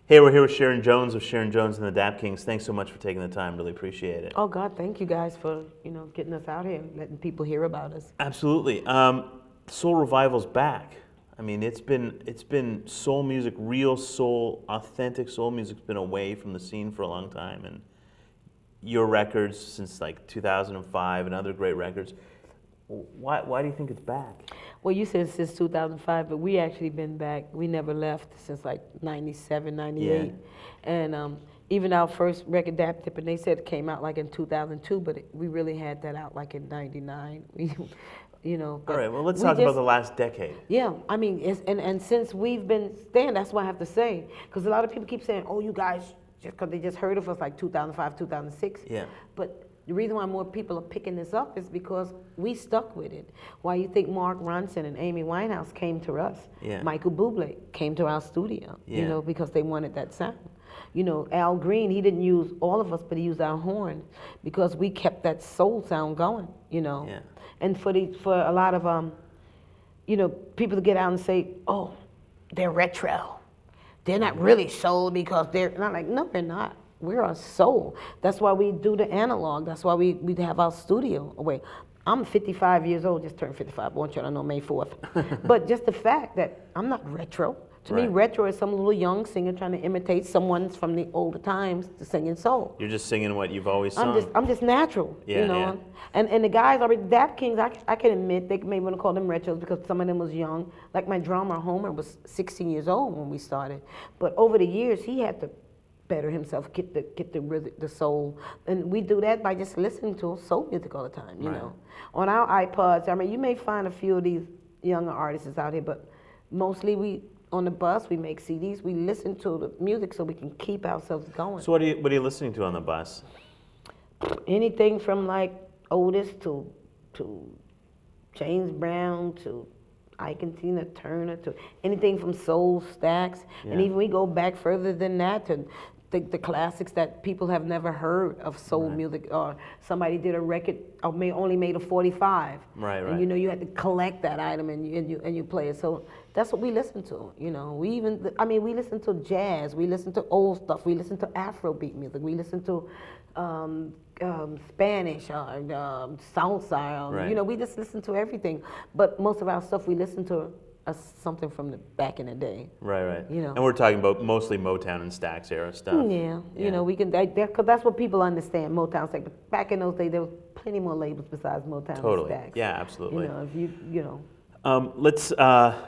Hey, we're here with Sharon Jones of Sharon Jones and the Dap Kings. Thanks so much for taking the time. Really appreciate it. Oh God, thank you guys for getting us out here and letting people hear about us. Absolutely. Soul Revival's back. I mean, it's been soul music, real soul, authentic soul music's been away from the scene for a long time, and your records since like 2005 and other great records. Why do you think it's back? Well, you said since 2005, but we actually been back. We never left since like 97, 98. Yeah. And even our first record, Dap Tip, and they said it came out like in 2002, but we really had that out like in 99. All right, well, let's talk about the last decade. Yeah, I mean, and since we've been staying, that's what I have to say. Because a lot of people keep saying, oh, you guys, just because they just heard of us like 2005, 2006. Yeah. But the reason why more people are picking this up is because we stuck with it. Why you think Mark Ronson and Amy Winehouse came to us? Yeah. Michael Bublé came to our studio, Yeah. because they wanted that sound. Al Green, he didn't use all of us, but he used our horn because we kept that soul sound going, Yeah. And for a lot of, people to get out and say, oh, they're retro. They're not really soul because they're, and I'm like, no, they're not. We're a soul. That's why we do the analog. That's why we have our studio away. I'm 55 years old, just turned 55. I want you to know May 4th. But just the fact that I'm not retro. To me, retro is some little young singer trying to imitate someone from the older times to singing soul. You're just singing what you've always sung. I'm just natural, Yeah. And the guys already, Dap Kings, I can admit, they may want to call them retros because some of them was young. Like my drummer, Homer, was 16 years old when we started. But over the years, he had to better himself, get the soul. And we do that by just listening to soul music all the time, you know. On our iPods, I mean, you may find a few of these younger artists out here, but mostly on the bus, we make CDs, we listen to the music so we can keep ourselves going. So what are you listening to on the bus? Anything from like Otis to James Brown to Ike and Tina Turner to anything from Soul Stacks. Yeah. And even we go back further than that to the classics that people have never heard of soul music, or somebody did a record or only made a 45. Right. And you had to collect that item and you play it. So that's what we listen to. We listen to jazz, we listen to old stuff, we listen to Afrobeat music, we listen to Spanish or salsa. Right. We just listen to everything. But most of our stuff we listen to something from the back in the day. Right. And we're talking about mostly Motown and Stax era stuff. Yeah. We can, because that's what people understand, Motown, Stax. But back in those days, there was plenty more labels besides Motown and Stax. Yeah, absolutely. If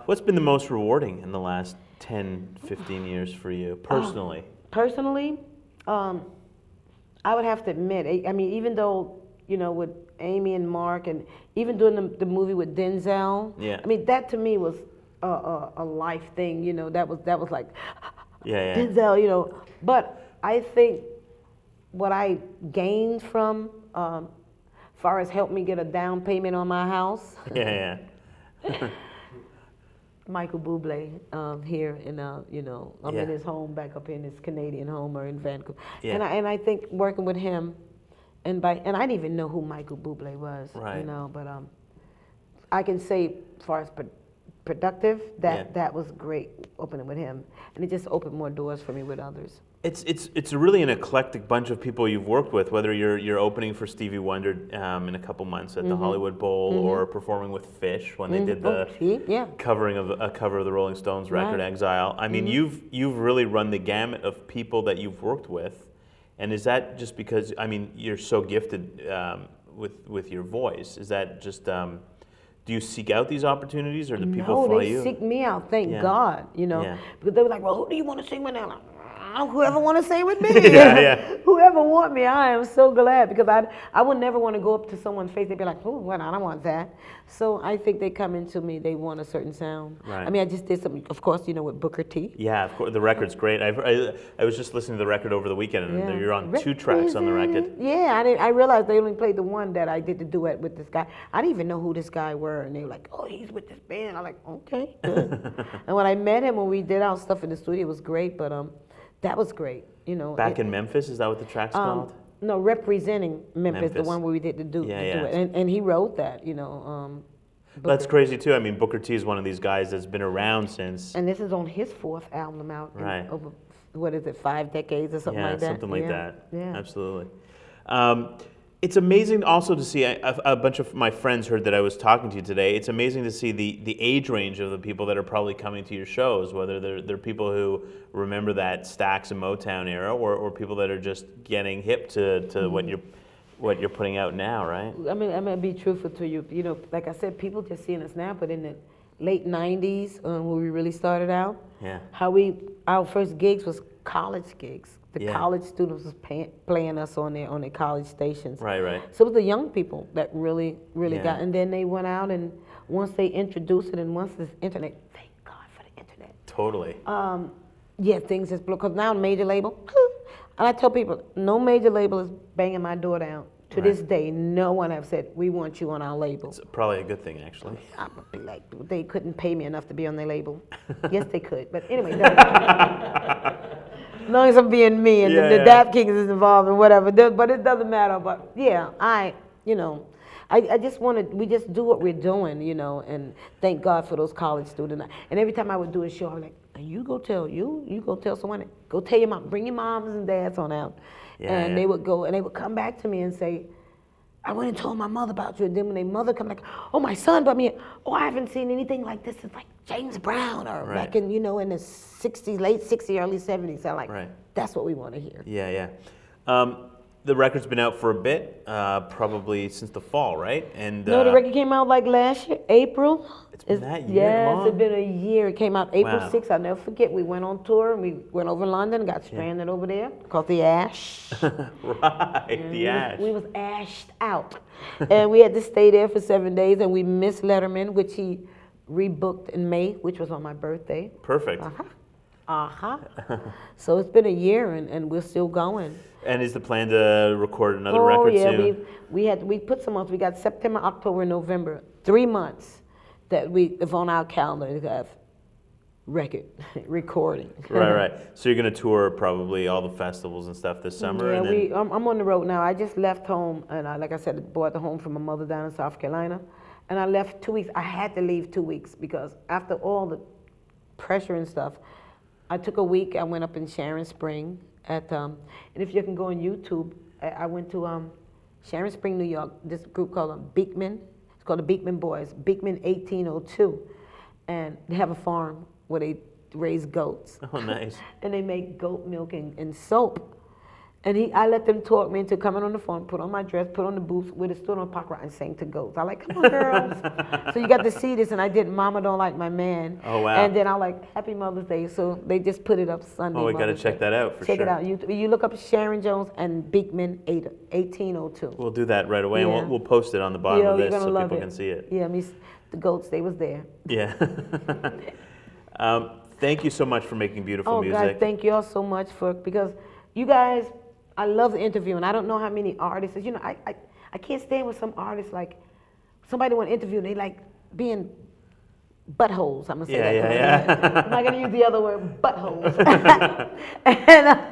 what's been the most rewarding in the last 10, 15 years for you, personally? Personally, I would have to admit, I mean, even though, with Amy and Mark, and even doing the movie with Denzel, yeah. I mean, that to me was a life thing, that was like, yeah. Denzel, But I think what I gained from, far as helped me get a down payment on my house. Yeah. Michael Bublé here in I'm in his home back up in his Canadian home or in Vancouver, and I think working with him, and I didn't even know who Michael Bublé was, but I can say as far as productive that was great opening with him, and it just opened more doors for me with others. It's really an eclectic bunch of people you've worked with, whether you're opening for Stevie Wonder in a couple months at the Hollywood Bowl, or performing with Fish when they did the covering of a cover of the Rolling Stones record Exile. I mean, you've really run the gamut of people that you've worked with, and is that just because you're so gifted with your voice? Is that just do you seek out these opportunities, or do people follow you? No, they seek me out. Thank God, because they were like, "Well, who do you want to sing with now?" Whoever want to sing with me. Whoever want me, I am so glad, because I would never want to go up to someone's face. They'd be like, "Oh, well, I don't want that." So I think they come into me. They want a certain sound. Right. I mean, I just did something, of course, with Booker T. Yeah, of course. The record's great. I was just listening to the record over the weekend, and you're on 2 tracks on the record. Yeah, I realized they only played the one that I did the duet with this guy. I didn't even know who this guy were, and they were like, "Oh, he's with this band." I'm like, "Okay, good." And when I met him, when we did our stuff in the studio, it was great. But that was great. Back in Memphis, is that what the track's called? No, representing Memphis, the one where we did the duet. And he wrote that, That's crazy too. I mean, Booker T is one of these guys that's been around since. And this is on his 4th album out. Right. what is it, 5 decades or something like that? Yeah, something like that. Yeah. Absolutely. It's amazing also to see, a bunch of my friends heard that I was talking to you today. It's amazing to see the age range of the people that are probably coming to your shows, whether they're people who remember that Stax and Motown era, or people that are just getting hip to what you're putting out now, right? I'm gonna be truthful to you. You know, like I said, people just seeing us now, but in the late 90s, when we really started out, our first gigs was college gigs. The college students was playing us on their college stations. Right. So it was the young people that really got, and then they went out, and once they introduced it, and once this internet, thank God for the internet. Totally. Things just blew, because now major label, and I tell people, no major label is banging my door down. To this day, no one have said, we want you on our label. It's probably a good thing, actually. I would be like, they couldn't pay me enough to be on their label. Yes, they could, but anyway. As long as I'm being me and the Dap Kings is involved and whatever, but it doesn't matter. But yeah, I just we just do what we're doing, and thank God for those college students. And every time I would do a show, I'm like, you go tell someone, go tell your mom, bring your moms and dads on out. They would go, and they would come back to me and say, I went and told my mother about you. And then when their mother come like, oh, my son brought me, I haven't seen anything like this since like James Brown or back in, in the 60s, late 60s, early 70s. I'm like, that's what we want to hear. Yeah. The record's been out for a bit, probably since the fall, right? And no, the record came out like last year, April. It's been that year long? Yes, it's been a year. It came out April 6th. I'll never forget. We went on tour, and we went over London, got stranded over there because the ash. The ash. We was ashed out. And we had to stay there for 7 days, and we missed Letterman, which he rebooked in May, which was on my birthday. Perfect. So it's been a year, and we're still going. And is the plan to record another record soon? We put some months. We got September, October, November. 3 months that we have on our calendar to have recording. Right. So you're going to tour probably all the festivals and stuff this summer? Yeah, and then... I'm on the road now. I just left home, and like I said, bought the home from my mother down in South Carolina. And I left 2 weeks. I had to leave 2 weeks because after all the pressure and stuff, I took a week. I went up in Sharon Spring and if you can go on YouTube, I went to Sharon Spring, New York, this group called Beekman. It's called the Beekman Boys, Beekman 1802. And they have a farm where they raise goats. Oh, nice. And they make goat milk and soap. And I let them talk me into coming on the phone, put on my dress, put on the boots, with a stood on park and sang to goats. I like, come on, girls. So you got to see this, and I did Mama Don't Like My Man. Oh, wow. And then I like Happy Mother's Day, so they just put it up Sunday. Oh, we got to check that out for sure. Check it out. You look up Sharon Jones and Beekman 1802. We'll do that right away, and we'll post it on the bottom of this so people can see it. Yeah, the goats, they was there. Yeah. Thank you so much for making beautiful music. Oh, guys, thank you all so much because you guys, I love the interview, and I don't know how many artists. I can't stand with some artists, like somebody want to interview, and they like being buttholes. I'm gonna say that. Yeah. I'm not gonna use the other word, buttholes. And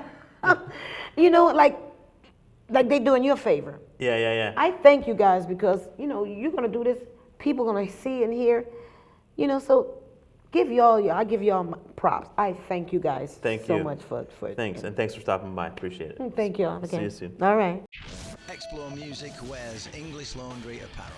like they doing you a favor. Yeah. I thank you guys because you're gonna do this. People gonna see and hear. So. I give y'all props. I thank you guys so much for it. Thanks, and thanks for stopping by. Appreciate it. Thank you all. See you soon. All right. Explore Music wears English Laundry apparel.